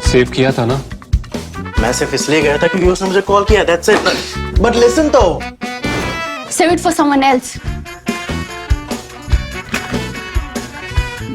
Save किया था ना? मैं सिर्फ इसलिए गया था क्योंकि उसने मुझे कॉल किया, दैट्स इट। बट लिसन तो, Save it for someone else.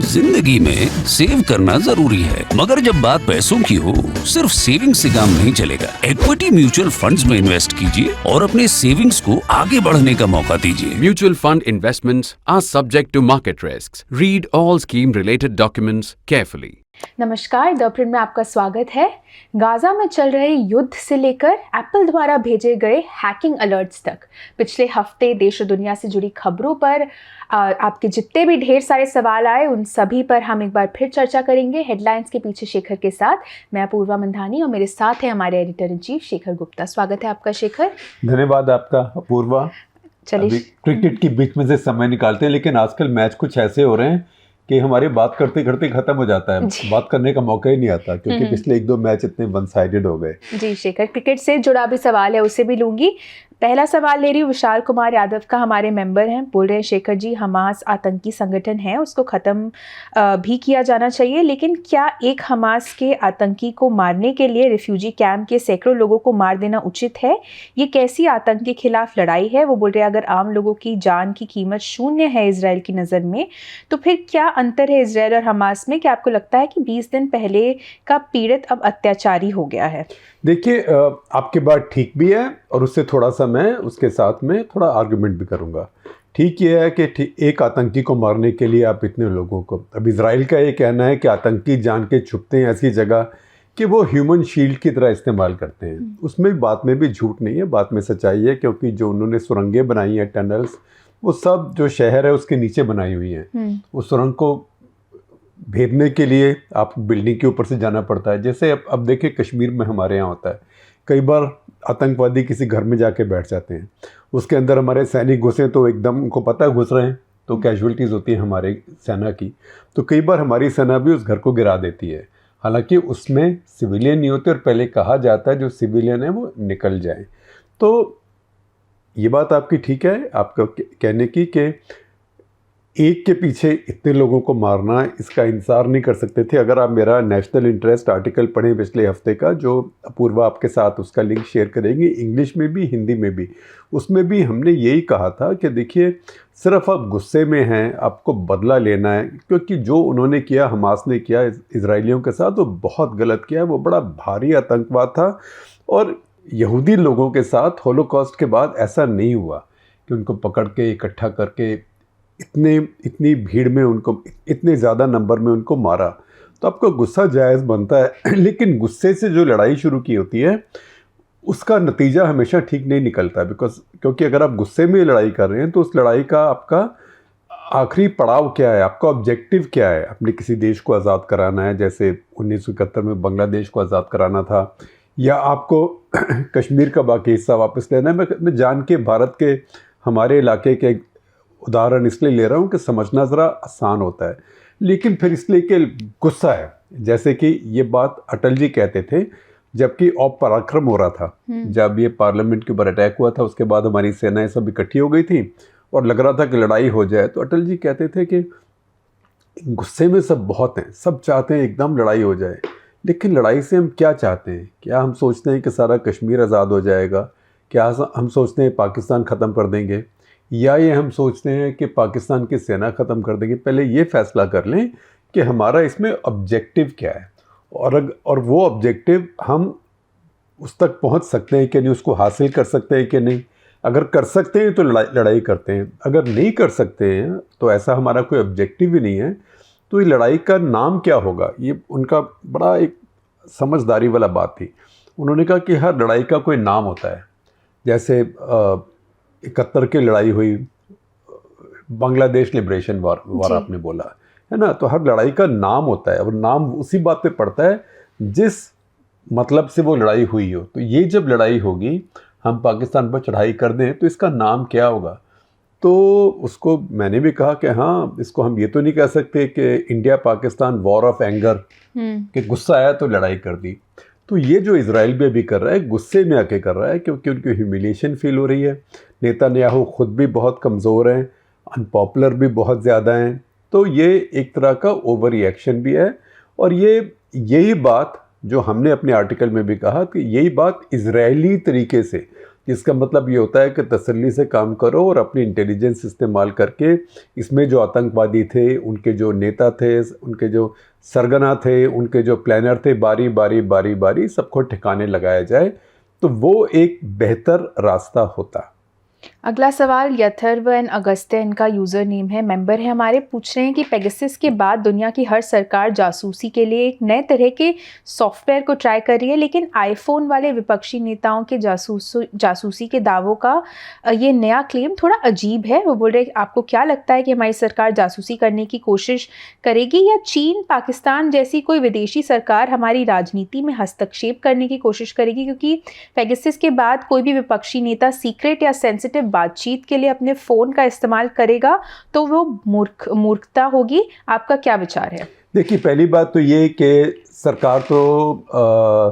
जिंदगी में सेव करना जरूरी है, मगर जब बात पैसों की हो सिर्फ सेविंग से काम नहीं चलेगा। इक्विटी म्यूचुअल फंड्स में इन्वेस्ट कीजिए और अपने सेविंग्स को आगे बढ़ने का मौका दीजिए। Mutual fund investments are subject to market risks. Read all scheme related documents carefully. नमस्कार, द प्रिंट में आपका स्वागत है। गाजा में चल रहे युद्ध से लेकर एप्पल द्वारा भेजे गए हैकिंग अलर्ट्स तक पिछले हफ्ते देश और दुनिया से जुड़ी खबरों पर आपके जितने भी ढेर सारे सवाल आए उन सभी पर हम एक बार फिर चर्चा करेंगे हेडलाइंस के पीछे शेखर के साथ। मैं अपूर्वा मंधानी और मेरे साथ है हमारे editor in chief Shekhar Gupta. स्वागत है आपका शेखर। धन्यवाद आपका अपूर्वा। चलिए, क्रिकेट की बीच में से समय निकालते हैं, लेकिन आजकल मैच कुछ ऐसे हो रहे हैं कि हमारे बात करते करते खत्म हो जाता है, बात करने का मौका ही नहीं आता क्योंकि पिछले 1-2 मैच इतने वन साइडेड हो गए। जी शेखर, क्रिकेट से जुड़ा भी सवाल है, उसे भी लूंगी। पहला सवाल ले रही हूँ विशाल कुमार यादव का, हमारे मेंबर हैं। बोल रहे हैं शेखर जी, हमास आतंकी संगठन है, उसको ख़त्म भी किया जाना चाहिए, लेकिन क्या एक हमास के आतंकी को मारने के लिए रिफ्यूजी कैंप के सैकड़ों लोगों को मार देना उचित है? ये कैसी आतंक के खिलाफ लड़ाई है? वो बोल रहे हैं अगर आम लोगों की जान की कीमत शून्य है इजराइल की नज़र में, तो फिर क्या अंतर है इजराइल और हमास में? क्या आपको लगता है कि 20 दिन पहले का पीड़ित अब अत्याचारी हो गया है? देखिए, आपकी बात ठीक भी है और उससे थोड़ा सा मैं उसके साथ में थोड़ा आर्गुमेंट भी करूंगा। ठीक ये है कि एक आतंकी को मारने के लिए आप इतने लोगों को, अब इजराइल का ये कहना है कि आतंकी जान के छुपते हैं ऐसी जगह कि वो ह्यूमन शील्ड की तरह इस्तेमाल करते हैं। उसमें बात में भी झूठ नहीं है, बात में सच्चाई है, क्योंकि जो उन्होंने सुरंगें बनाई हैं, टनल्स, वो सब जो शहर है उसके नीचे बनाई हुई हैं। उस सुरंग को भेदने के लिए आप बिल्डिंग के ऊपर से जाना पड़ता है। जैसे अब देखिए कश्मीर में हमारे यहाँ होता है, कई बार आतंकवादी किसी घर में जाके बैठ जाते हैं, उसके अंदर हमारे सैनिक घुसे तो एकदम उनको पता है घुस रहे हैं, तो कैजुअलिटीज़ होती है हमारे सेना की, तो कई बार हमारी सेना भी उस घर को गिरा देती है। हालांकि उसमें सिविलियन नहीं होते और पहले कहा जाता है जो सिविलियन है वो निकल जाए। तो ये बात आपकी ठीक है, आपका कहने की कि एक के पीछे इतने लोगों को मारना, इसका इंतज़ार नहीं कर सकते थे। अगर आप मेरा नेशनल इंटरेस्ट आर्टिकल पढ़ें पिछले हफ्ते का, जो अपूर्वा आपके साथ उसका लिंक शेयर करेंगे, इंग्लिश में भी हिंदी में भी, उसमें भी हमने यही कहा था कि देखिए सिर्फ आप गुस्से में हैं, आपको बदला लेना है, क्योंकि जो उन्होंने किया, हमास ने किया इजराइलियों के साथ, वो बहुत गलत किया, वो बड़ा भारी आतंकवाद था। और यहूदी लोगों के साथ होलोकॉस्ट के बाद ऐसा नहीं हुआ कि उनको पकड़ के इकट्ठा करके इतनी भीड़ में उनको, इतने ज़्यादा नंबर में उनको मारा। तो आपका गुस्सा जायज़ बनता है, लेकिन गुस्से से जो लड़ाई शुरू की होती है उसका नतीजा हमेशा ठीक नहीं निकलता, क्योंकि अगर आप गुस्से में लड़ाई कर रहे हैं तो उस लड़ाई का आपका आखिरी पड़ाव क्या है, आपका ऑब्जेक्टिव क्या है? अपने किसी देश को आज़ाद कराना है, जैसे 1971 में बांग्लादेश को आज़ाद कराना था, या आपको कश्मीर का बाकी हिस्सा वापस लेना है? मैं जान के भारत के हमारे इलाके के उदाहरण इसलिए ले रहा हूँ कि समझना ज़रा आसान होता है, लेकिन फिर इसलिए कि गुस्सा है। जैसे कि ये बात अटल जी कहते थे जबकि पराक्रम हो रहा था, जब ये पार्लियामेंट के ऊपर अटैक हुआ था, उसके बाद हमारी सेनाएं सब इकट्ठी हो गई थी और लग रहा था कि लड़ाई हो जाए, तो अटल जी कहते थे कि गुस्से में सब बहुत हैं, सब चाहते हैं एकदम लड़ाई हो जाए, लेकिन लड़ाई से हम क्या चाहते हैं? क्या हम सोचते हैं कि सारा कश्मीर आज़ाद हो जाएगा? क्या हम सोचते हैं पाकिस्तान ख़त्म कर देंगे, या ये हम सोचते हैं कि पाकिस्तान की सेना ख़त्म कर देंगे? पहले ये फैसला कर लें कि हमारा इसमें ऑब्जेक्टिव क्या है, और वो ऑब्जेक्टिव हम उस तक पहुंच सकते हैं कि नहीं, उसको हासिल कर सकते हैं कि नहीं। अगर कर सकते हैं तो लड़ाई करते हैं, अगर नहीं कर सकते हैं तो ऐसा हमारा कोई ऑब्जेक्टिव ही नहीं है, तो ये लड़ाई का नाम क्या होगा? ये उनका बड़ा एक समझदारी वाला बात थी। उन्होंने कहा कि हर लड़ाई का कोई नाम होता है। जैसे 71 की लड़ाई हुई, बांग्लादेश लिबरेशन वार आपने बोला है ना, तो हर लड़ाई का नाम होता है और नाम उसी बात पे पड़ता है जिस मतलब से वो लड़ाई हुई हो। तो ये जब लड़ाई होगी, हम पाकिस्तान पर चढ़ाई कर दें, तो इसका नाम क्या होगा? तो उसको मैंने भी कहा कि हाँ, इसको हम ये तो नहीं कह सकते कि India Pakistan war of anger, कि गुस्सा आया तो लड़ाई कर दी। तो ये जो इजराइल भी अभी कर रहा है, गुस्से में आके कर रहा है, क्योंकि उनको ह्यूमिलिएशन फील हो रही है। नेतन्याहू खुद भी बहुत कमज़ोर हैं, अनपॉपुलर भी बहुत ज़्यादा हैं, तो ये एक तरह का ओवर रिएक्शन भी है। और यही बात जो हमने अपने आर्टिकल में भी कहा कि यही बात इजरायली तरीके से, जिसका मतलब ये होता है कि तसल्ली से काम करो और अपनी इंटेलिजेंस इस्तेमाल करके इसमें जो आतंकवादी थे, उनके जो नेता थे, उनके जो सरगना थे, उनके जो प्लानर थे, बारी बारी सबको ठिकाने लगाया जाए, तो वो एक बेहतर रास्ता होता। अगला सवाल यथर्व एंड अगस्त्य इनका यूज़र नेम है, मेंबर है हमारे, पूछ रहे हैं कि पेगासस के बाद दुनिया की हर सरकार जासूसी के लिए एक नए तरह के सॉफ्टवेयर को ट्राई कर रही है, लेकिन आईफोन वाले विपक्षी नेताओं के जासूसी के दावों का ये नया क्लेम थोड़ा अजीब है। वो बोल रहे हैं आपको क्या लगता है कि हमारी सरकार जासूसी करने की कोशिश करेगी या चीन, पाकिस्तान जैसी कोई विदेशी सरकार हमारी राजनीति में हस्तक्षेप करने की कोशिश करेगी? क्योंकि पेगासस के बाद कोई भी विपक्षी नेता सीक्रेट या सेंसिटिव बातचीत के लिए अपने फोन का इस्तेमाल करेगा तो वो मूर्खता होगी। आपका क्या विचार है? देखिए, पहली बात तो ये कि सरकार तो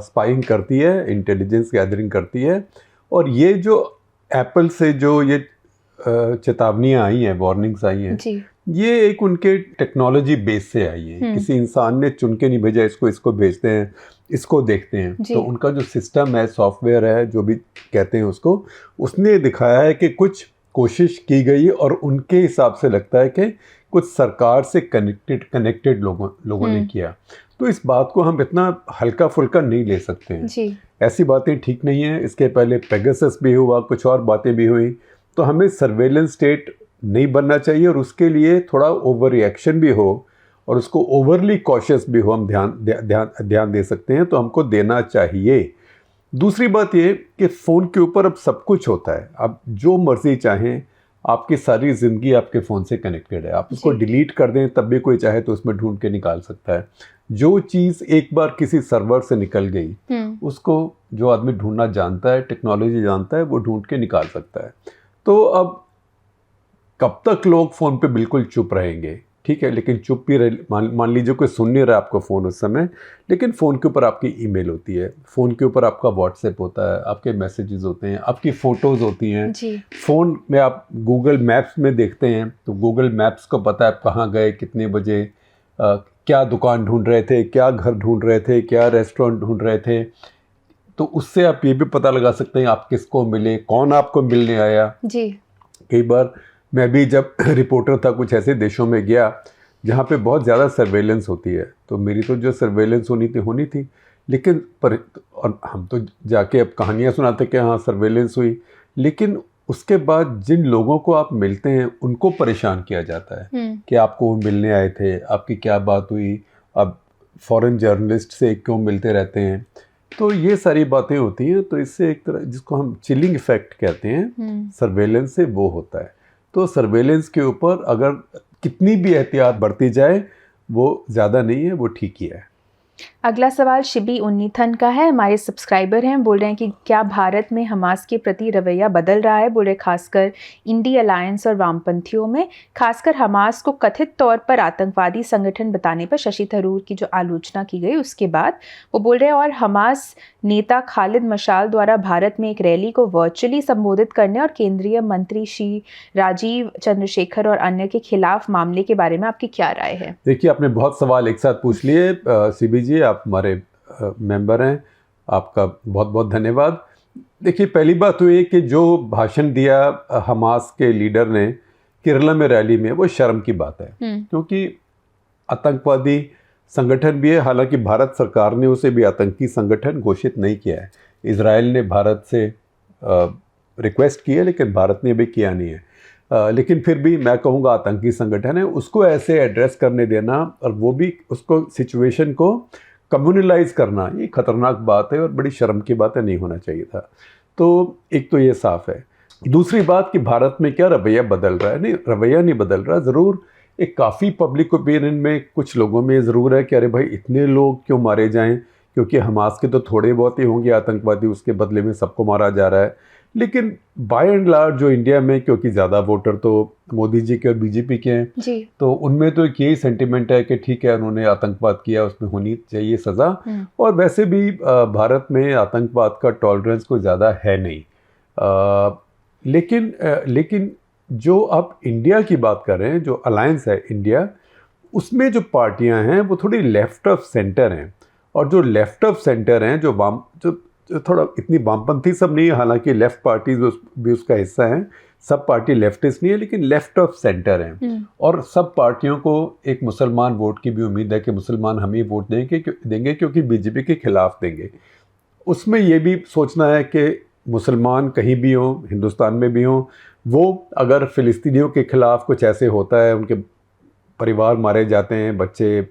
स्पाइंग करती है, इंटेलिजेंस गैदरिंग करती है, और ये जो एप्पल से जो ये चेतावनियाँ आई हैं, वार्निंग्स आई हैं, ये एक उनके टेक्नोलॉजी बेस से आई है। किसी इंसान ने चुन के नहीं भेजा इसको भेजते हैं, इसको देखते हैं। तो उनका जो सिस्टम है, सॉफ्टवेयर है, जो भी कहते हैं उसको, उसने दिखाया है कि कुछ कोशिश की गई और उनके हिसाब से लगता है कि कुछ सरकार से कनेक्टेड लोगों ने किया। तो इस बात को हम इतना हल्का फुल्का नहीं ले सकते हैं। ऐसी बातें ठीक नहीं है। इसके पहले पेगासस भी हुआ, कुछ और बातें भी हुई। तो हमें सर्वेलेंस स्टेट नहीं बनना चाहिए और उसके लिए थोड़ा ओवर रिएक्शन भी हो और उसको ओवरली कॉशियस भी हो, हम ध्यान दे सकते हैं, तो हमको देना चाहिए। दूसरी बात ये कि फ़ोन के ऊपर अब सब कुछ होता है। आप जो मर्ज़ी चाहें, आपकी सारी ज़िंदगी आपके फ़ोन से कनेक्टेड है। आप उसको डिलीट कर दें तब भी कोई चाहे तो उसमें ढूंढ के निकाल सकता है। जो चीज़ एक बार किसी सर्वर से निकल गई, उसको जो आदमी ढूंढना जानता है, टेक्नोलॉजी जानता है, वो ढूंढ के निकाल सकता है। तो अब कब तक लोग फ़ोन पे बिल्कुल चुप रहेंगे? ठीक है, लेकिन चुप भी रह, मान लीजिए कोई सुन नहीं रहा आपको फ़ोन उस समय, लेकिन फ़ोन के ऊपर आपकी ईमेल होती है, फ़ोन के ऊपर आपका व्हाट्सएप होता है, आपके मैसेजेस होते हैं, आपकी फ़ोटोज़ होती हैं। फ़ोन में आप गूगल मैप्स में देखते हैं तो गूगल मैप्स को पता है आप कहाँ गए, कितने बजे, क्या दुकान ढूंढ रहे थे, क्या घर ढूंढ रहे थे, क्या रेस्टोरेंट ढूंढ रहे थे। तो उससे आप ये भी पता लगा सकते हैं आप किसको मिले, कौन आपको मिलने आया। कई बार मैं भी जब रिपोर्टर था, कुछ ऐसे देशों में गया जहाँ पे बहुत ज़्यादा सर्वेलेंस होती है, तो मेरी तो जो सर्वेलेंस होनी थी, लेकिन और हम तो जाके अब कहानियाँ सुनाते कि हाँ सर्वेलेंस हुई, लेकिन उसके बाद जिन लोगों को आप मिलते हैं उनको परेशान किया जाता है कि आपको वो मिलने आए थे, आपकी क्या बात हुई, आप फॉरेन जर्नलिस्ट से क्यों मिलते रहते हैं। तो ये सारी बातें होती हैं। तो इससे एक तरह जिसको हम चिलिंग इफेक्ट कहते हैं, सर्वेलेंस से वो होता है। तो सर्वेलेंस के ऊपर अगर कितनी भी एहतियात बरती जाए वो ज़्यादा नहीं है, वो ठीक ही है। अगला सवाल शिबी उन्नीथन का है, हमारे सब्सक्राइबर हैं, बोल रहे हैं कि क्या भारत में हमास के प्रति रवैया बदल रहा है? बोल रहे खासकर इंडी अलायंस और वामपंथियों में, खासकर हमास को कथित तौर पर आतंकवादी संगठन बताने पर शशि थरूर की जो आलोचना की गई उसके बाद वो बोल रहे हैं, और हमास नेता खालिद मशाल द्वारा भारत में एक रैली को वर्चुअली संबोधित करने और केंद्रीय मंत्री श्री राजीव चंद्रशेखर और अन्य के खिलाफ मामले के बारे में आपकी क्या राय है? देखिए, आपने बहुत सवाल एक साथ पूछ लिए। सीबी जी, आप हमारे मेंबर हैं, आपका बहुत बहुत धन्यवाद। देखिए, पहली बात तो ये कि जो भाषण दिया हमास के लीडर ने केरला में रैली में, वो शर्म की बात है, क्योंकि आतंकवादी संगठन भी है। हालांकि भारत सरकार ने उसे भी आतंकी संगठन घोषित नहीं किया है। इजराइल ने भारत से रिक्वेस्ट की है, लेकिन भारत ने भी किया नहीं है। लेकिन फिर भी मैं कहूँगा आतंकी संगठन है, उसको ऐसे एड्रेस करने देना और वो भी उसको सिचुएशन को कम्युनलाइज करना, ये खतरनाक बात है और बड़ी शर्म की बात है, नहीं होना चाहिए था। तो एक तो ये साफ है। दूसरी बात कि भारत में क्या रवैया बदल रहा है? नहीं, रवैया नहीं बदल रहा। ज़रूर एक काफ़ी पब्लिक ओपिनियन में कुछ लोगों में ज़रूर है कि अरे भाई इतने लोग क्यों मारे जाएं, क्योंकि हमास के तो थोड़े बहुत ही होंगे आतंकवादी, उसके बदले में सबको मारा जा रहा है। लेकिन बाय एंड लार्ज जो इंडिया में, क्योंकि ज़्यादा वोटर तो मोदी जी के और बीजेपी के हैं जी, तो उनमें तो एक यही सेंटिमेंट है कि ठीक है उन्होंने आतंकवाद किया, उसमें होनी चाहिए सज़ा। और वैसे भी भारत में आतंकवाद का टॉलरेंस कोई ज़्यादा है नहीं। लेकिन जो आप इंडिया की बात कर रहे हैं, जो अलायंस है इंडिया, उसमें जो पार्टियां हैं वो थोड़ी लेफ्ट ऑफ सेंटर हैं और जो लेफ्ट ऑफ सेंटर हैं, जो वाम जो थोड़ा इतनी वामपंथी सब नहीं है, हालांकि लेफ्ट पार्टीज भी उसका हिस्सा हैं, सब पार्टी लेफ्टिस्ट नहीं है लेकिन लेफ्ट ऑफ सेंटर हैं। और सब पार्टियों को एक मुसलमान वोट की भी उम्मीद है कि मुसलमान हम ही वोट देंगे क्योंकि बीजेपी के खिलाफ देंगे। उसमें ये भी सोचना है कि मुसलमान कहीं भी हों, हिंदुस्तान में भी हों, वो अगर फ़िलिस्तीनियों के ख़िलाफ़ कुछ ऐसे होता है, उनके परिवार मारे जाते हैं, बच्चे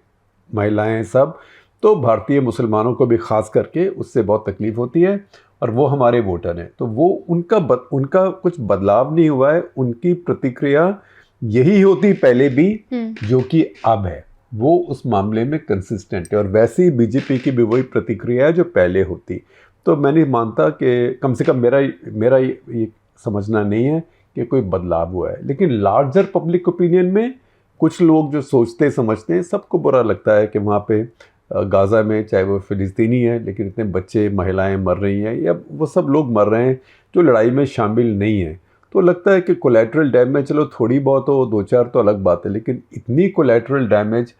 महिलाएं सब, तो भारतीय मुसलमानों को भी ख़ास करके उससे बहुत तकलीफ़ होती है और वो हमारे वोटर हैं। तो वो उनका कुछ बदलाव नहीं हुआ है, उनकी प्रतिक्रिया यही होती पहले भी जो कि अब है, वो उस मामले में कंसिस्टेंट है। और वैसे ही बीजेपी की भी वही प्रतिक्रिया है जो पहले होती। तो मैं नहीं मानता कि, कम से कम मेरा ये समझना नहीं है कि कोई बदलाव हुआ है। लेकिन लार्जर पब्लिक ओपिनियन में कुछ लोग जो सोचते समझते हैं, सबको बुरा लगता है कि वहाँ पे गाज़ा में, चाहे वो फ़िलिस्तीनी है लेकिन इतने बच्चे महिलाएं मर रही हैं, या वो सब लोग मर रहे हैं जो लड़ाई में शामिल नहीं हैं। तो लगता है कि कोलैटरल डैमेज चलो थोड़ी बहुत हो, 2-4 तो अलग बात है, लेकिन इतनी कोलैटरल डैमेज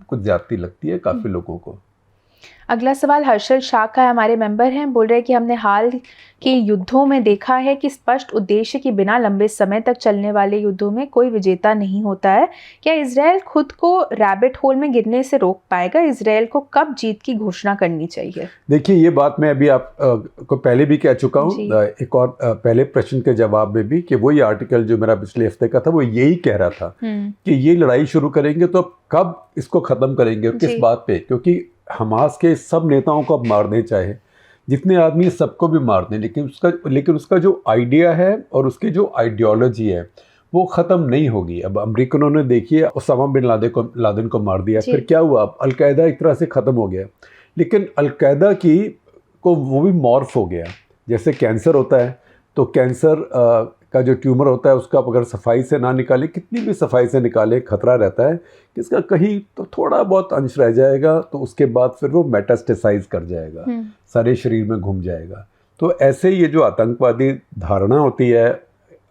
कुछ ज़्यादती लगती है काफ़ी लोगों को। अगला सवाल हर्षल शाह का है, हमारे मेंबर हैं। बोल रहे हैं कि हमने हाल के युद्धों में देखा है कि स्पष्ट उद्देश्य के बिना लंबे समय तक चलने वाले युद्धों में कोई विजेता नहीं होता है। क्या इजराइल खुद को रैबिट होल में गिरने से रोक पाएगा? इजराइल को कब जीत की घोषणा करनी चाहिए? देखिए, ये बात मैं अभी आप को पहले भी कह चुका हूँ, एक और पहले प्रश्न के जवाब में भी, कि वही आर्टिकल जो मेरा पिछले हफ्ते का था वो यही कह रहा था कि ये लड़ाई शुरू करेंगे तो अब कब इसको ख़त्म करेंगे और किस बात पे? क्योंकि हमास के सब नेताओं को अब मार दें, चाहे जितने आदमी सबको भी मार दें, लेकिन उसका जो आइडिया है और उसकी जो आइडियोलॉजी है वो ख़त्म नहीं होगी। अब अमेरिकनों ने देखिए ओसामा बिन लादेन को मार दिया, फिर क्या हुआ? अब अलकायदा एक तरह से ख़त्म हो गया, लेकिन अलकायदा को वो भी मॉर्फ हो गया। जैसे कैंसर होता है तो कैंसर का जो ट्यूमर होता है उसका अगर सफाई से ना निकाले, कितनी भी सफाई से निकाले, खतरा रहता है कि इसका कहीं तो थोड़ा बहुत अंश रह जाएगा, तो उसके बाद फिर वो मेटास्टेसाइज कर जाएगा, सारे शरीर में घूम जाएगा। तो ऐसे ये जो आतंकवादी धारणा होती है,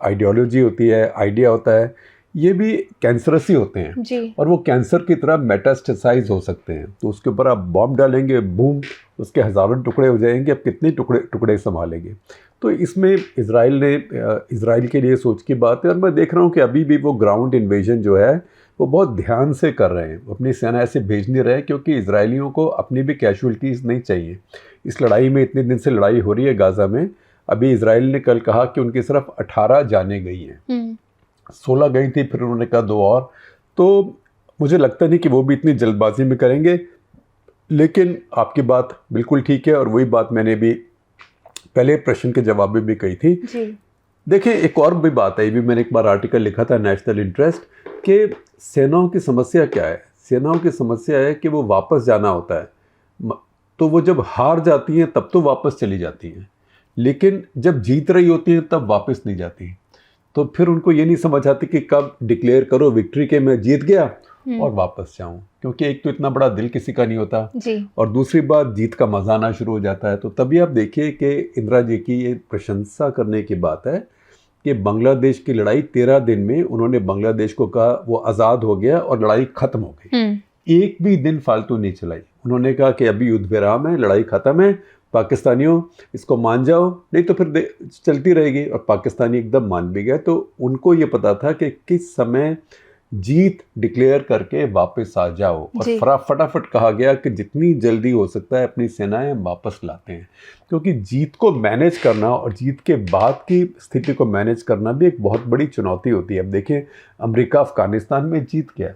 आइडियोलॉजी होती है, आइडिया होता है, ये भी कैंसरस ही होते हैं जी। और वो कैंसर की तरह मेटास्टेसाइज हो सकते हैं। तो उसके ऊपर आप बॉम्ब डालेंगे, बूम, उसके हज़ारों टुकड़े हो जाएंगे, अब कितने टुकड़े संभालेंगे? तो इसमें इज़राइल के लिए सोच की बात है। और मैं देख रहा हूँ कि अभी भी वो ग्राउंड इन्वेजन जो है वो बहुत ध्यान से कर रहे हैं, अपनी सेना ऐसे भेज नहीं रहे, क्योंकि इजरायलियों को अपनी भी कैजुअलिटीज़ नहीं चाहिए। इस लड़ाई में इतने दिन से लड़ाई हो रही है गाज़ा में, अभी इजराइल ने कल कहा कि उनकी सिर्फ 18 जाने गई हैं, 16 गई थी, फिर उन्होंने कहा 2 और। तो मुझे लगता नहीं कि वो भी इतनी जल्दबाजी में करेंगे। लेकिन आपकी बात बिल्कुल ठीक है, और वही बात मैंने भी पहले प्रश्न के जवाब में भी कही थी। देखिए, एक और भी बात है, ये भी मैंने एक बार आर्टिकल लिखा था नेशनल इंटरेस्ट, कि सेनाओं की समस्या क्या है। सेनाओं की समस्या है कि वो वापस जाना होता है, तो वो जब हार जाती हैं तब तो वापस चली जाती हैं, लेकिन जब जीत रही होती हैं तब वापस नहीं जाती। तो फिर उनको ये नहीं समझ आती कि कब डिक्लेयर करो विक्ट्री के मैं जीत गया और वापस जाऊं, क्योंकि एक तो इतना बड़ा दिल किसी का नहीं होता जी। और दूसरी बात जीत का मजा आना शुरू हो जाता है। तो तभी आप देखिए कि इंदिरा जी की ये प्रशंसा करने की बात है कि बांग्लादेश की लड़ाई 13 दिन में उन्होंने बांग्लादेश को कहा वो आज़ाद हो गया और लड़ाई ख़त्म हो गई। एक भी दिन फालतू नहीं चलाई। उन्होंने कहा कि अभी युद्ध विराम है, लड़ाई ख़त्म है, पाकिस्तानियों इसको मान जाओ, नहीं तो फिर चलती रहेगी। और पाकिस्तानी एकदम मान भी गए। तो उनको ये पता था कि किस समय जीत डिक्लेयर करके वापस आ जाओ, और फटाफट कहा गया कि जितनी जल्दी हो सकता है अपनी सेनाएं वापस लाते हैं, क्योंकि जीत को मैनेज करना और जीत के बाद की स्थिति को मैनेज करना भी एक बहुत बड़ी चुनौती होती है। अब देखें, अमेरिका अफगानिस्तान में जीत गया,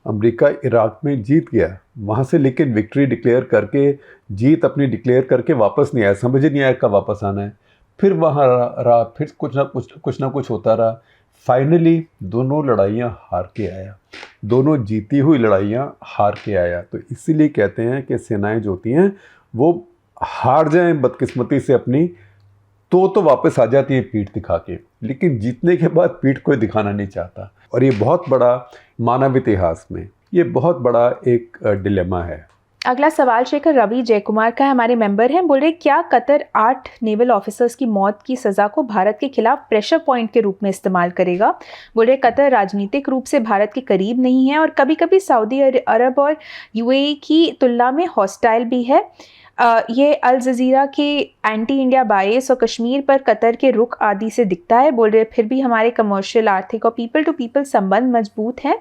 अमेरिका इराक में जीत गया, वहाँ से लेकिन विक्ट्री डिक्लेयर करके, जीत अपनी डिक्लेयर करके वापस नहीं आया, समझ नहीं आया कब वापस आना है। फिर वहाँ रहा, फिर कुछ ना कुछ होता रहा। फाइनली दोनों लड़ाइयाँ हार के आया, दोनों जीती हुई लड़ाइयाँ हार के आया। तो इसीलिए कहते हैं कि सेनाएं जो होती हैं वो हार जाएं बदकिस्मती से अपनी, तो वापस आ जाती है पीठ दिखा के, लेकिन जीतने के बाद पीठ कोई दिखाना नहीं चाहता। और ये बहुत बड़ा मानव इतिहास में ये बहुत बड़ा एक डिलेमा है अगला सवाल शेखर रवि जयकुमार का है, हमारे मेंबर हैं। बोल रहे क्या कतर 8 नेवल ऑफिसर्स की मौत की सज़ा को भारत के खिलाफ प्रेशर पॉइंट के रूप में इस्तेमाल करेगा। बोल रहे कतर राजनीतिक रूप से भारत के करीब नहीं है और कभी कभी सऊदी अरब और यूएई की तुलना में हॉस्टाइल भी है। ये अल जज़ीरा के एंटी इंडिया बायस और कश्मीर पर कतर के रुख आदि से दिखता है। बोल रहे फिर भी हमारे कमर्शियल, आर्थिक और पीपल टू पीपल संबंध मजबूत हैं।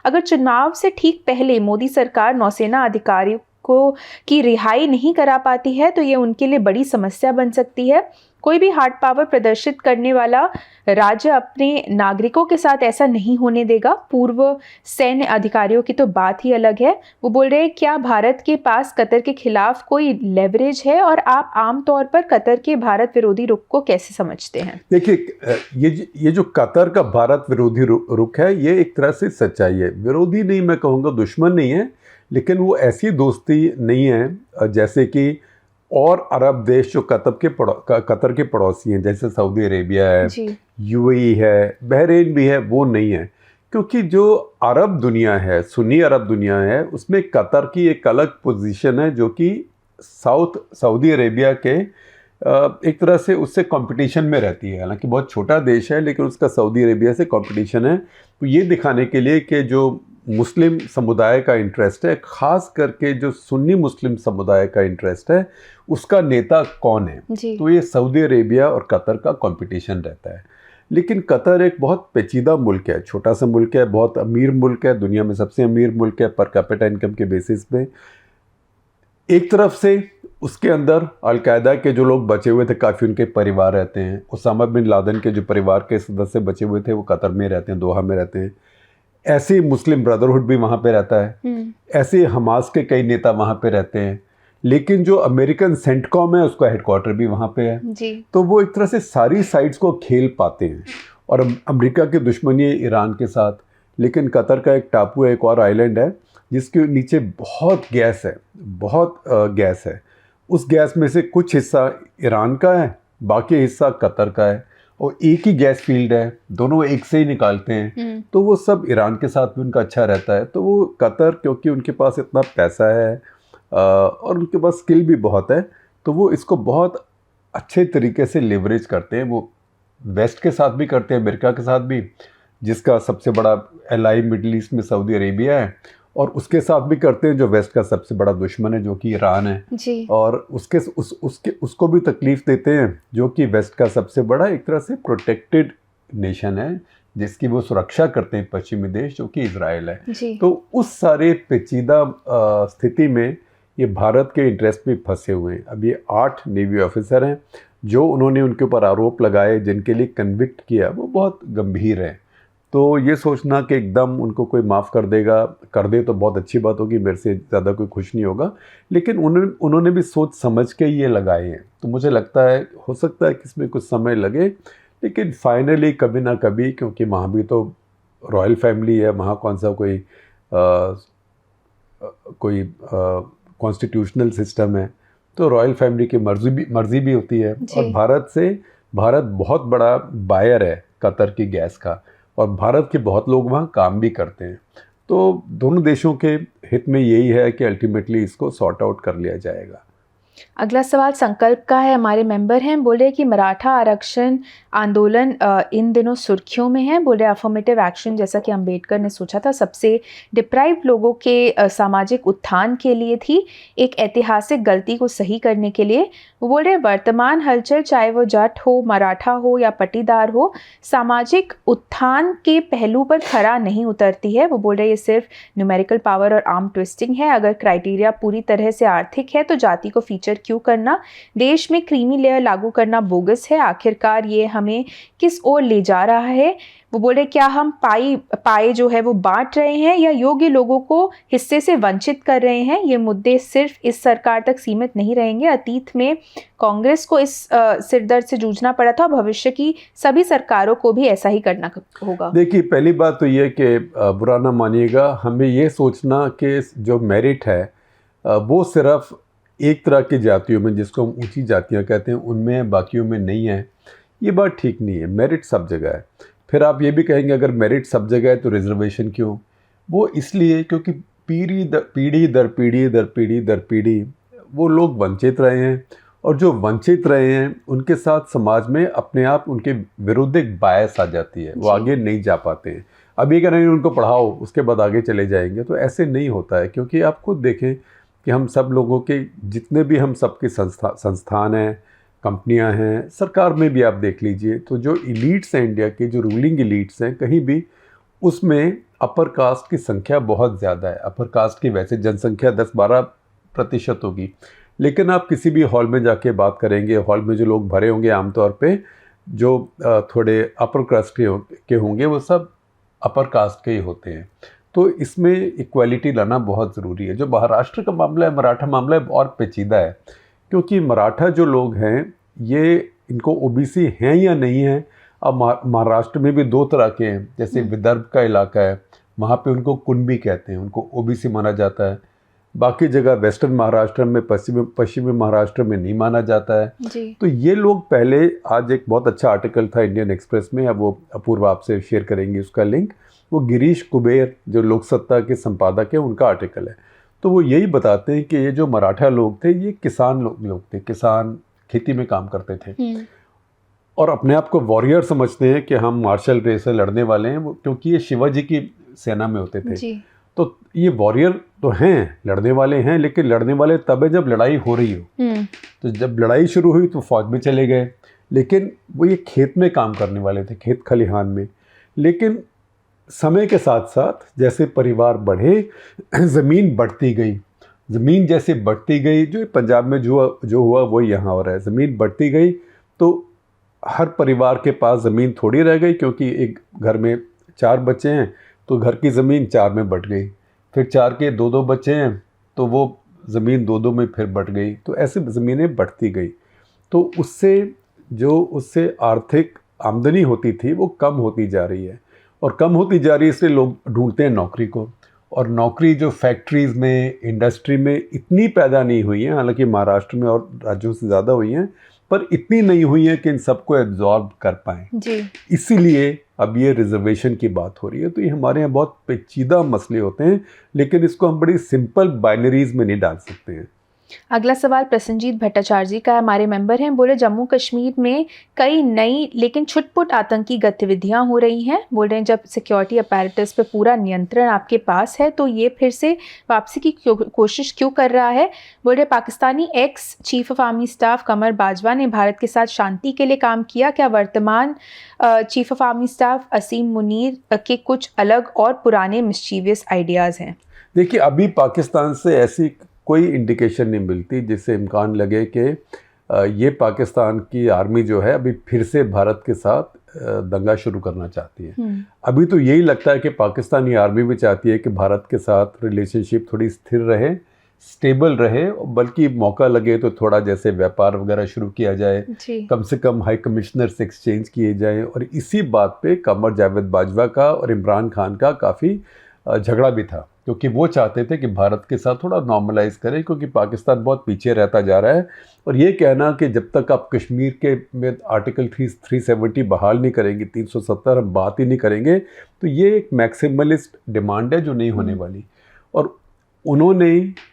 अगर चुनाव से ठीक पहले मोदी सरकार नौसेना अधिकारियों को की रिहाई नहीं करा पाती है तो ये उनके लिए बड़ी समस्या बन सकती है। कोई भी हार्ड पावर प्रदर्शित करने वाला राज्य अपने नागरिकों के साथ ऐसा नहीं होने देगा। पूर्व सैन्य अधिकारियों की तो बात ही अलग है। वो बोल रहे हैं क्या भारत के पास कतर के खिलाफ कोई लेवरेज है और आप आमतौर पर कतर के भारत विरोधी रुख को कैसे समझते हैं? देखिए, ये जो कतर का भारत विरोधी रुख है, ये एक तरह से सच्चाई है। विरोधी नहीं, मैं कहूँगा दुश्मन नहीं है, लेकिन वो ऐसी दोस्ती नहीं है जैसे कि और अरब देश जो कतर के पड़ोसी हैं, जैसे सऊदी अरेबिया है, यूएई है, बहरीन भी है, वो नहीं है। क्योंकि जो अरब दुनिया है, सुन्नी अरब दुनिया है, उसमें कतर की एक अलग पोजीशन है जो कि सऊदी अरेबिया के एक तरह से उससे कंपटीशन में रहती है। हालांकि बहुत छोटा देश है, लेकिन उसका सऊदी अरेबिया से कंपटीशन है। तो ये दिखाने के लिए कि जो मुस्लिम समुदाय का इंटरेस्ट है, ख़ास करके जो सुन्नी मुस्लिम समुदाय का इंटरेस्ट है, उसका नेता कौन है, तो ये सऊदी अरेबिया और कतर का कंपटीशन रहता है। लेकिन कतर एक बहुत पेचीदा मुल्क है, छोटा सा मुल्क है, बहुत अमीर मुल्क है, दुनिया में सबसे अमीर मुल्क है पर कैपिटा इनकम के बेसिस पे। एक तरफ से उसके अंदर अलकायदा के जो लोग बचे हुए थे, काफ़ी उनके परिवार रहते हैं। उसामा बिन लादेन के जो परिवार के सदस्य बचे हुए थे वो कतर में रहते हैं, दोहा में रहते हैं। ऐसे ही मुस्लिम ब्रदरहुड भी वहाँ पे रहता है, ऐसे हमास के कई नेता वहाँ पे रहते हैं। लेकिन जो अमेरिकन सेंटकॉम है उसका हेडक्वार्टर भी वहाँ पे है जी। तो वो एक तरह से सारी साइड्स को खेल पाते हैं। और अमेरिका की दुश्मनी है ईरान के साथ, लेकिन कतर का एक टापू है, एक और आइलैंड है जिसके नीचे बहुत गैस है, बहुत गैस है। उस गैस में से कुछ हिस्सा ईरान का है, बाकी हिस्सा कतर का है, और एक ही गैस फील्ड है, दोनों एक से ही निकालते हैं। तो वो सब ईरान के साथ भी उनका अच्छा रहता है। तो वो कतर, क्योंकि उनके पास इतना पैसा है और उनके पास स्किल भी बहुत है, तो वो इसको बहुत अच्छे तरीके से लेवरेज करते हैं। वो वेस्ट के साथ भी करते हैं, अमेरिका के साथ भी, जिसका सबसे बड़ा एलाई मिडल ईस्ट में सऊदी अरेबिया है, और उसके साथ भी करते हैं जो वेस्ट का सबसे बड़ा दुश्मन है, जो कि ईरान है जी। और उसको भी तकलीफ़ देते हैं, जो कि वेस्ट का सबसे बड़ा एक तरह से प्रोटेक्टेड नेशन है, जिसकी वो सुरक्षा करते हैं पश्चिमी देश, जो कि इजराइल है जी। तो उस सारे पेचीदा स्थिति में ये भारत के इंटरेस्ट में फंसे हुए हैं। अब ये 8 नेवी ऑफिसर हैं जो उन्होंने उनके ऊपर आरोप लगाए, जिनके लिए कन्विक्ट किया, वो बहुत गंभीर है। तो ये सोचना कि एकदम उनको कोई माफ़ कर दे तो बहुत अच्छी बात होगी, मेरे से ज़्यादा कोई खुश नहीं होगा। लेकिन उन्होंने भी सोच समझ के ये लगाए हैं। तो मुझे लगता है हो सकता है कि इसमें कुछ समय लगे, लेकिन फाइनली कभी ना कभी, क्योंकि वहाँ भी तो रॉयल फैमिली है, वहाँ कौन सा कोई कॉन्स्टिट्यूशनल सिस्टम है, तो रॉयल फैमिली की मर्जी भी होती है। और भारत बहुत बड़ा बायर है कतर की गैस का, और भारत के बहुत लोग वहाँ काम भी करते हैं। तो दोनों देशों के हित में यही है कि अल्टीमेटली इसको सॉर्ट आउट कर लिया जाएगा। अगला सवाल संकल्प का है, हमारे मेंबर हैं। बोले कि मराठा आरक्षण आंदोलन इन दिनों सुर्खियों में है। बोले अफर्मेटिव एक्शन, जैसा कि अंबेडकर ने सोचा था, सबसे डिप्राइव्ड लोगों के सामाजिक उत्थान के लिए थी, एक ऐतिहासिक गलती को सही करने के लिए। वो बोल रहे वर्तमान हलचल, चाहे वो जाट हो, मराठा हो या पटीदार हो, सामाजिक उत्थान के पहलू पर खरा नहीं उतरती है। वो बोल रहे ये सिर्फ न्यूमेरिकल पावर और आर्म ट्विस्टिंग है। अगर क्राइटेरिया पूरी तरह से आर्थिक है तो जाति को फीचर क्यों करना? देश में क्रीमी लेयर लागू करना बोगस है। आखिरकार ये हमें किस ओर ले जा रहा है? वो बोले क्या हम पाए जो है वो बांट रहे हैं या योग्य लोगों को हिस्से से वंचित कर रहे हैं? ये मुद्दे सिर्फ इस सरकार तक सीमित नहीं रहेंगे। अतीत में कांग्रेस को इस सिरदर्द से जूझना पड़ा था, भविष्य की सभी सरकारों को भी ऐसा ही करना होगा। देखिए, पहली बात तो ये कि बुरा ना मानिएगा, हमें ये सोचना कि जो मेरिट है वो सिर्फ एक तरह की जातियों में, जिसको हम ऊंची जातियां कहते हैं, उनमें है, बाकियों में नहीं है, ये बात ठीक नहीं है। मेरिट सब जगह है। फिर आप ये भी कहेंगे अगर मेरिट सब जगह है तो रिजर्वेशन क्यों? वो इसलिए क्योंकि पीढ़ी दर पीढ़ी वो लोग वंचित रहे हैं, और जो वंचित रहे हैं उनके साथ समाज में अपने आप उनके विरुद्ध एक बायस आ जाती है, वो आगे नहीं जा पाते हैं। अब ये कह रहे हैं उनको पढ़ाओ उसके बाद आगे चले जाएंगे, तो ऐसे नहीं होता है। क्योंकि आप खुद देखें कि हम सब लोगों के जितने भी हम सबके संस्थान हैं, कंपनियां हैं, सरकार में भी आप देख लीजिए, तो जो इलीट्स हैं इंडिया के, जो रूलिंग इलीट्स हैं, कहीं भी उसमें अपर कास्ट की संख्या बहुत ज़्यादा है। अपर कास्ट की वैसे जनसंख्या 10-12% होगी, लेकिन आप किसी भी हॉल में जाके बात करेंगे, हॉल में जो लोग भरे होंगे आमतौर पे जो थोड़े अपर कास्ट के होंगे, वो सब अपर कास्ट के ही होते हैं। तो इसमें इक्वालिटी लाना बहुत ज़रूरी है। जो महाराष्ट्र का मामला है, मराठा मामला है, और पेचीदा है, क्योंकि मराठा जो लोग हैं ये इनको ओबीसी हैं या नहीं हैं। अब महाराष्ट्र में भी 2 तरह के हैं, जैसे विदर्भ का इलाका है, वहाँ पे उनको कुणबी कहते हैं, उनको ओबीसी माना जाता है। बाकी जगह वेस्टर्न महाराष्ट्र में, पश्चिमी महाराष्ट्र में नहीं माना जाता है जी। तो ये लोग पहले, आज एक बहुत अच्छा आर्टिकल था इंडियन एक्सप्रेस में, अब वो अपूर्व आपसे शेयर करेंगे उसका लिंक, वो गिरीश कुबेर जो लोक सत्ता के संपादक है, उनका आर्टिकल है। तो वो यही बताते हैं कि ये जो मराठा लोग थे ये किसान लोग थे, किसान खेती में काम करते थे और अपने आप को वॉरियर समझते हैं कि हम मार्शल रेस से लड़ने वाले हैं, क्योंकि ये शिवाजी की सेना में होते थे जी। तो ये वॉरियर तो हैं, लड़ने वाले हैं, लेकिन लड़ने वाले तब है जब लड़ाई हो रही हो। तो जब लड़ाई शुरू हुई तो फौज में चले गए, लेकिन वो ये खेत में काम करने वाले थे, खेत खलिहान में। लेकिन समय के साथ साथ जैसे परिवार बढ़े, ज़मीन बढ़ती गई, ज़मीन जैसे बढ़ती गई, जो पंजाब में जो हुआ वही यहाँ हो रहा है। ज़मीन बढ़ती गई तो हर परिवार के पास ज़मीन थोड़ी रह गई, क्योंकि एक घर में 4 बच्चे हैं तो घर की ज़मीन 4 में बँट गई, फिर 4 के 2-2 बच्चे हैं तो वो ज़मीन 2-2 में फिर बँट गई। तो ऐसे ज़मीनें बढ़ती गई, तो उससे आर्थिक आमदनी होती थी वो कम होती जा रही है, और कम होती जा रही है इसलिए लोग ढूंढते हैं नौकरी को। और नौकरी जो फैक्ट्रीज़ में, इंडस्ट्री में इतनी पैदा नहीं हुई है, हालांकि महाराष्ट्र में और राज्यों से ज़्यादा हुई हैं, पर इतनी नहीं हुई है कि इन सबको एब्जॉर्ब कर पाएँ जी। इसीलिए अब ये रिजर्वेशन की बात हो रही है। तो ये हमारे यहाँ बहुत पेचीदा मसले होते हैं, लेकिन इसको हम बड़ी सिंपल बाइनरीज में नहीं डाल सकते हैं। अगला सवाल प्रसन्नजीत भट्टाचार्य जी का है, हमारे मेंबर हैं। बोले जम्मू कश्मीर में कई नई लेकिन छुटपुट आतंकी गतिविधियां हो रही हैं। बोल रहे हैं जब सिक्योरिटी अपैरेटस पे पूरा नियंत्रण आपके पास है तो ये फिर से वापसी की कोशिश क्यों कर रहा है। बोल रहे Pakistani ex chief of army staff Qamar Bajwa ने भारत के साथ शांति के लिए काम किया, क्या वर्तमान चीफ ऑफ आर्मी स्टाफ असीम मुनीर के कुछ अलग और पुराने मिस्चीवियस आइडियाज़ हैं। देखिए अभी पाकिस्तान से ऐसी कोई इंडिकेशन नहीं मिलती जिससे इम्कान लगे कि ये पाकिस्तान की आर्मी जो है अभी फिर से भारत के साथ दंगा शुरू करना चाहती है। अभी तो यही लगता है कि पाकिस्तानी आर्मी भी चाहती है कि भारत के साथ रिलेशनशिप थोड़ी स्थिर रहे, स्टेबल रहे, बल्कि मौका लगे तो थोड़ा जैसे व्यापार वगैरह शुरू किया जाए, कम से कम हाई कमिश्नर्स एक्सचेंज किए जाएं। और इसी बात पे कमर जावेद बाजवा का और इमरान खान का काफ़ी झगड़ा भी था, क्योंकि वो चाहते थे कि भारत के साथ थोड़ा नॉर्मलाइज करें, क्योंकि पाकिस्तान बहुत पीछे रहता जा रहा है। और ये कहना कि जब तक आप कश्मीर के में आर्टिकल 370 बहाल नहीं करेंगे, 370 हम बात ही नहीं करेंगे, तो ये एक मैक्सिमलिस्ट डिमांड है जो नहीं होने वाली। और उन्होंने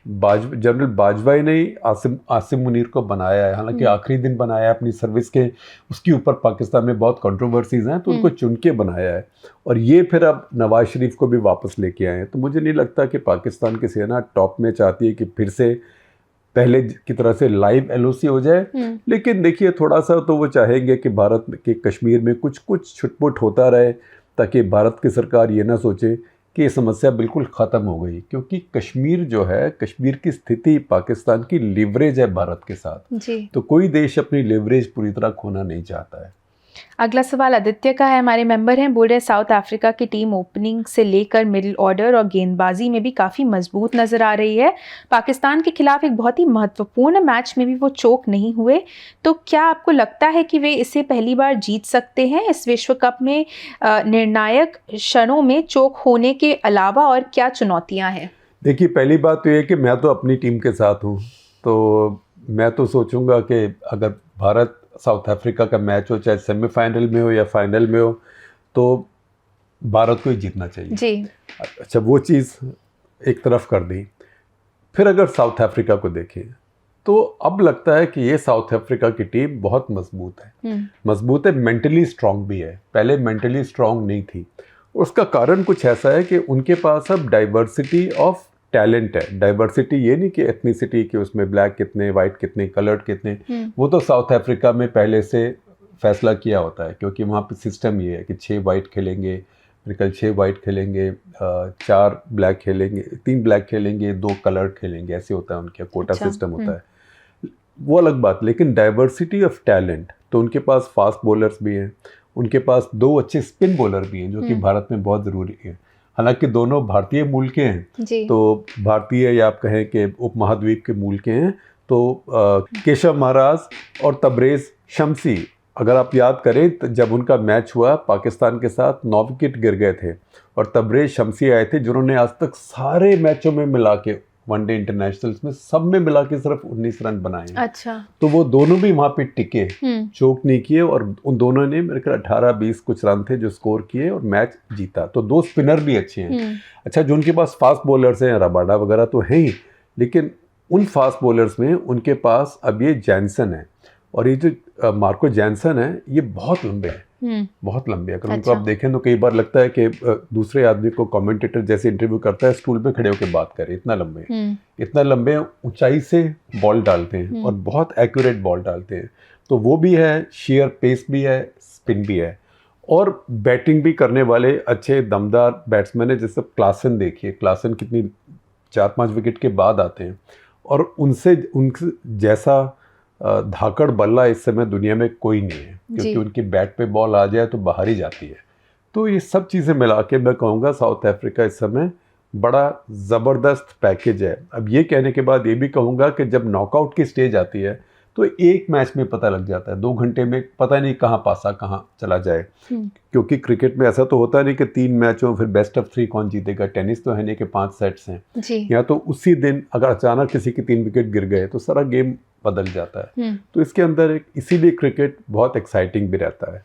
जनरल बाजवाई ने आसिम मुनीर को बनाया है, हालांकि आखिरी दिन बनाया है अपनी सर्विस के, उसके ऊपर पाकिस्तान में बहुत कंट्रोवर्सीज हैं, तो उनको चुन के बनाया है। और ये फिर अब नवाज शरीफ को भी वापस लेके आए हैं। तो मुझे नहीं लगता कि पाकिस्तान की सेना टॉप में चाहती है कि फिर से पहले की तरह से लाइव एलओसी हो जाए। लेकिन देखिए थोड़ा सा तो वो चाहेंगे कि भारत के कश्मीर में कुछ छुटपुट होता रहे, ताकि भारत की सरकार ये ना सोचे कि ये समस्या बिल्कुल ख़त्म हो गई, क्योंकि कश्मीर जो है, कश्मीर की स्थिति पाकिस्तान की लिवरेज है भारत के साथ जी। तो कोई देश अपनी लिवरेज पूरी तरह खोना नहीं चाहता है। अगला सवाल आदित्य का है, हमारे मेंबर हैं। बोल रहे हैं साउथ अफ्रीका की टीम ओपनिंग से लेकर मिडिल ऑर्डर और गेंदबाजी में भी काफ़ी मजबूत नज़र आ रही है। पाकिस्तान के खिलाफ एक बहुत ही महत्वपूर्ण मैच में भी वो चोक नहीं हुए, तो क्या आपको लगता है कि वे इसे पहली बार जीत सकते हैं? इस विश्व कप में निर्णायक क्षणों में चोक होने के अलावा और क्या चुनौतियाँ हैं? देखिए पहली बात तो ये कि मैं तो अपनी टीम के साथ हूँ, तो मैं तो सोचूंगा कि अगर भारत साउथ अफ्रीका का मैच हो, चाहे सेमीफाइनल में हो या फाइनल में हो, तो भारत को ही जीतना चाहिए जी। अच्छा वो चीज़ एक तरफ कर दी। फिर अगर साउथ अफ्रीका को देखें तो अब लगता है कि ये साउथ अफ्रीका की टीम बहुत मजबूत है। मजबूत है, मेंटली स्ट्रांग भी है, पहले मेंटली स्ट्रांग नहीं थी। उसका कारण कुछ ऐसा है कि उनके पास अब डाइवर्सिटी ऑफ टैलेंट है। डाइवर्सिटी ये नहीं कि एथनिसिटी कि उसमें ब्लैक कितने, वाइट कितने, कलर्ड कितने, वो तो साउथ अफ्रीका में पहले से फैसला किया होता है, क्योंकि वहाँ पे सिस्टम ये है कि 6 वाइट खेलेंगे, फिर कल 6 वाइट खेलेंगे, 4 ब्लैक खेलेंगे, 3 ब्लैक खेलेंगे, 2 कलर्ड खेलेंगे, ऐसे होता है उनके कोटा सिस्टम होता है। वो अलग बात। लेकिन डाइवर्सिटी ऑफ टैलेंट, तो उनके पास फास्ट बॉलर्स भी हैं, उनके पास 2 अच्छे स्पिन बॉलर भी हैं जो कि भारत में बहुत ज़रूरी है। हालांकि दोनों भारतीय मूल के हैं, तो भारतीय या आप कहें कि उपमहाद्वीप के मूल के हैं, तो केशव महाराज और तबरेज़ शमसी, अगर आप याद करें तो जब उनका मैच हुआ पाकिस्तान के साथ 9 विकेट गिर गए थे, और तबरेज़ शमसी आए थे जिन्होंने आज तक सारे मैचों में मिला के, वनडे इंटरनेशनल्स में सब में मिला के सिर्फ 19 रन बनाए। अच्छा। तो वो दोनों भी वहाँ पे टिके, चोक नहीं किए, और उन दोनों ने मेरे ख्याल 18-20 कुछ रन थे जो स्कोर किए और मैच जीता। तो 2 स्पिनर भी अच्छे हैं। अच्छा, जो उनके पास फास्ट बॉलर्स हैं, रबाडा वगैरह तो है ही, लेकिन उन फास्ट बॉलर्स में उनके पास अब ये जैनसन है, और ये जो मार्को जैनसन है ये बहुत लंबे हैं, बहुत लंबे। अगर उनको आप देखें तो कई बार लगता है कि दूसरे आदमी को कमेंटेटर जैसे इंटरव्यू करता है, स्टूल पे खड़े होकर बात करे, इतना लंबे हैं, इतना लंबे, ऊंचाई से बॉल डालते हैं और बहुत एक्यूरेट बॉल डालते हैं। तो वो भी है, शेयर पेस भी है, स्पिन भी है, और बैटिंग भी करने वाले अच्छे दमदार बैट्समैन है। जैसे क्लासन देखिए, क्लासन कितनी 4-5 विकेट के बाद आते हैं, और उनसे जैसा धाकड़ बल्ला इस समय दुनिया में कोई नहीं है, क्योंकि उनकी बैट पे बॉल आ जाए तो बाहर ही जाती है। तो ये सब चीज़ें मिला के मैं कहूँगा साउथ अफ्रीका इस समय बड़ा ज़बरदस्त पैकेज है। अब ये कहने के बाद ये भी कहूँगा कि जब नॉकआउट की स्टेज आती है तो एक मैच में पता लग जाता है, 2 घंटे में पता नहीं कहाँ पासा कहाँ चला जाए, क्योंकि क्रिकेट में ऐसा तो होता नहीं कि 3 मैचों फिर बेस्ट ऑफ 3 कौन जीतेगा। टेनिस तो है नहीं कि 5 सेट्स हैं, या तो उसी दिन अगर अचानक किसी के 3 विकेट गिर गए तो सारा गेम बदल जाता है। तो इसके अंदर इसीलिए क्रिकेट बहुत एक्साइटिंग भी रहता है।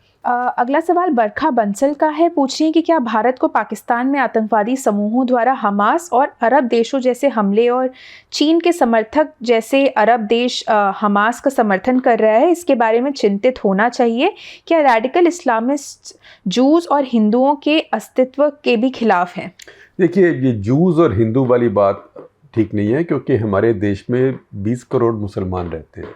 अगला सवाल बरखा बंसल का है, पूछ रही है कि क्या भारत को पाकिस्तान में आतंकवादी समूहों द्वारा हमास और अरब देशों जैसे हमले, और चीन के समर्थक जैसे अरब देश हमास का समर्थन कर रहा है, इसके बारे में चिंतित होना चाहिए? क्या रेडिकल इस्लामिस्ट जूस और हिंदुओं के अस्तित्व के भी खिलाफ हैं? देखिए, ये जूस और हिंदू वाली बात ठीक नहीं है, क्योंकि हमारे देश में 20 करोड़ मुसलमान रहते हैं,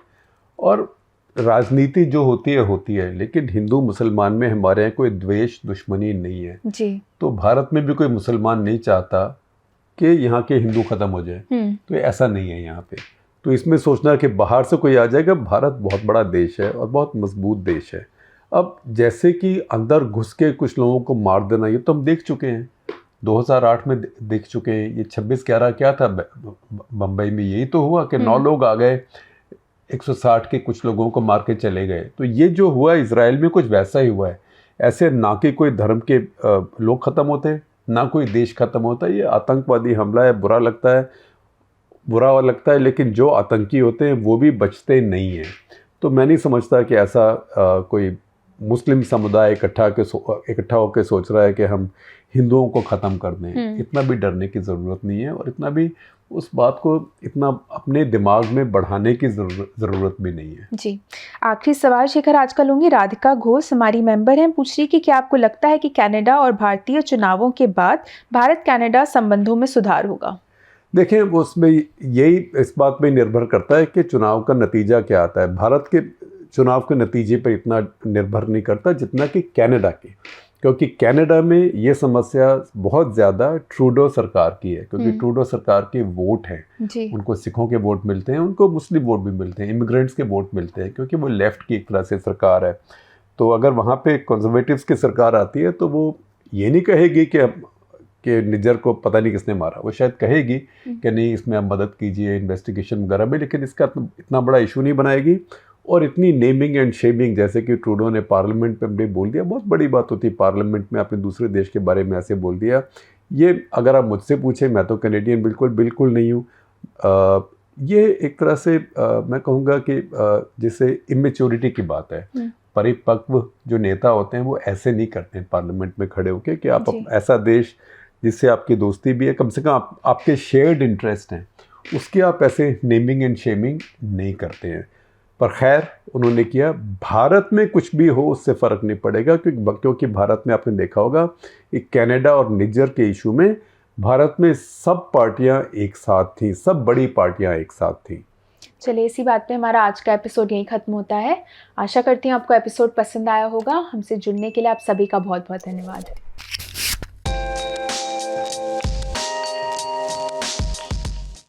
और राजनीति जो होती है, लेकिन हिंदू मुसलमान में हमारे यहाँ कोई द्वेष दुश्मनी नहीं है जी। तो भारत में भी कोई मुसलमान नहीं चाहता कि यहाँ के हिंदू ख़त्म हो जाए, तो ऐसा नहीं है यहाँ पे। तो इसमें सोचना कि बाहर से कोई आ जाएगा, भारत बहुत बड़ा देश है और बहुत मजबूत देश है। अब जैसे कि अंदर घुस के कुछ लोगों को मार देना, ये तो हम देख चुके हैं, 2008 में देख चुके हैं। ये 26/11 क्या था बम्बई में, यही तो हुआ कि 9 लोग आ गए, 160 के कुछ लोगों को मार के चले गए। तो ये जो हुआ इजराइल में कुछ वैसा ही हुआ है। ऐसे ना कि कोई धर्म के लोग ख़त्म होते, ना कोई देश ख़त्म होता। ये आतंकवादी हमला है, बुरा लगता है, लेकिन जो आतंकी होते हैं वो भी बचते नहीं हैं। तो मैं नहीं समझता कि ऐसा कोई मुस्लिम समुदाय इकट्ठा होकर सोच रहा है कि हम हिंदुओं को ख़त्म कर दें। इतना भी डरने की ज़रूरत नहीं है, और इतना भी उस बात को इतना अपने दिमाग में बढ़ाने की ज़रूरत भी नहीं है। जी, आखिरी सवाल शेखर आज का लूँगी। राधिका घोष हमारी मेंबर हैं, पूछ रही कि क्या आपको लगता है कि कनाडा और भारतीय चुनावों के बाद भारत कनाडा संबंधों में सुधार होगा? देखें, उसमें यही इस बात पे निर्भर करता है कि चुनाव का नतीजा क्या आता है। भारत के चुनाव के नतीजे पर इतना निर्भर नहीं करता जितना कि कनाडा के, क्योंकि कनाडा में ये समस्या बहुत ज़्यादा ट्रूडो सरकार की है, क्योंकि ट्रूडो सरकार के वोट हैं, उनको सिखों के वोट मिलते हैं, उनको मुस्लिम वोट भी मिलते हैं, इमिग्रेंट्स के वोट मिलते हैं, क्योंकि वो लेफ़्ट की एक तरह से सरकार है। तो अगर वहाँ पे कंजर्वेटिव्स की सरकार आती है तो वो ये नहीं कहेगी कि निज्जर को पता नहीं किसने मारा, वो शायद कहेगी कि नहीं इसमें आप मदद कीजिए इन्वेस्टिगेशन वगैरह में, लेकिन इसका इतना बड़ा इशू नहीं बनाएगी। और इतनी नेमिंग एंड शेमिंग, जैसे कि ट्रूडो ने पार्लियामेंट में बोल दिया, बहुत बड़ी बात होती है पार्लियामेंट में आपने दूसरे देश के बारे में ऐसे बोल दिया। ये अगर आप मुझसे पूछें, मैं तो कैनेडियन बिल्कुल नहीं हूँ। ये एक तरह से मैं कहूँगा कि जैसे इमेच्योरिटी की बात है। परिपक्व जो नेता होते हैं वो ऐसे नहीं करते हैं पार्लियामेंट में खड़े होकर कि आप ऐसा देश जिससे आपकी दोस्ती भी है, कम से कम आपके शेयर्ड इंटरेस्ट हैं, उसकी आप ऐसे नेमिंग एंड शेमिंग नहीं करते हैं। पर खैर उन्होंने किया। भारत में कुछ भी हो उससे फ़र्क नहीं पड़ेगा, क्योंकि भारत में आपने देखा होगा कि कनाडा और निजर के इशू में भारत में सब पार्टियां एक साथ थीं, सब बड़ी पार्टियां एक साथ थीं। चलिए इसी बात पे हमारा आज का एपिसोड यहीं ख़त्म होता है। आशा करती हूँ आपको एपिसोड पसंद आया होगा। हमसे जुड़ने के लिए आप सभी का बहुत बहुत धन्यवाद।